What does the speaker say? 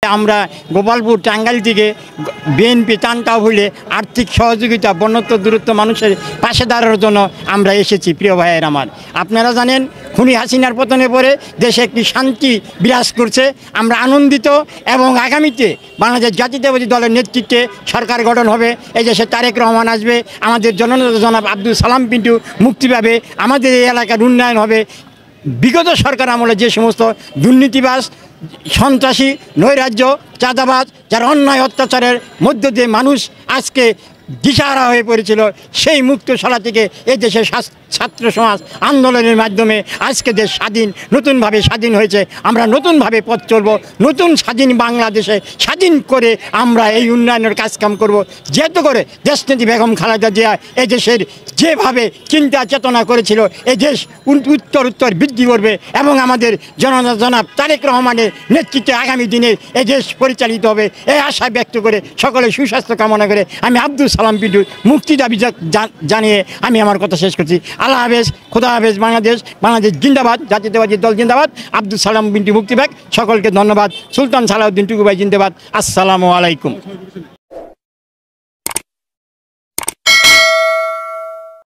আমরা গোপালপুর টাঙ্গাইল থেকে বিএনপি টানটাও হলে আর্থিক সহযোগিতা বন্যত্ব দূরত্ব মানুষের পাশে দাঁড়ানোর জন্য আমরা এসেছি। প্রিয় ভাইয়ের আমার, আপনারা জানেন খুনি হাসিনার পতনের পরে দেশে একটি শান্তি বিরাজ করছে। আমরা আনন্দিত এবং আগামীতে বাংলাদেশ জাতীয়তাবাদী দলের নেতৃত্বে সরকার গঠন হবে। এই দেশে তারেক রহমান আসবে, আমাদের জননেতা জনাব আব্দুল সালাম পিন্টু মুক্তি পাবে, আমাদের এই এলাকার উন্নয়ন হবে। বিগত সরকার আমলে যে সমস্ত দুর্নীতিবাজ, সন্ত্রাসী, নৈরাজ্য, চাঁদাবাজ, যারা অন্যায় অত্যাচারের মধ্য দিয়ে মানুষ আজকে দিশাহারা হয়ে পড়েছিল, সেই মুক্তশালা থেকে এই দেশের ছাত্র সমাজ আন্দোলনের মাধ্যমে আজকে দেশ স্বাধীন, নতুনভাবে স্বাধীন হয়েছে। আমরা নতুনভাবে পথ চলব, নতুন স্বাধীন বাংলাদেশে স্বাধীন করে আমরা এই উন্নয়নের কাজকাম করব। যেহেতু করে দেশনেত্রী বেগম খালেদা জিয়া এই দেশের যেভাবে চিন্তা চেতনা করেছিল, এই দেশ উত্তর বৃদ্ধি করবে এবং আমাদের জনাব তারেক রহমানের নেতৃত্বে আগামী দিনে এই দেশ পরিচালিত হবে, এই আশা ব্যক্ত করে সকলে সুস্বাস্থ্য কামনা করে আমি আব্দুল সালাম পিন্টু মুক্তি দাবি জানিয়ে আমি আমার কথা শেষ করছি। আল্লাহ হাফেজ, খোদা হাফেজ। বাংলাদেশ জিন্দাবাদ, জাতীয়তাবাদী দল জিন্দাবাদ, আব্দুল সালাম পিন্টু মুক্তি পাক। সকলকে ধন্যবাদ। সুলতান সালাউদ্দিন টুকু ভাই জিন্দাবাদ। আসসালামু আলাইকুম।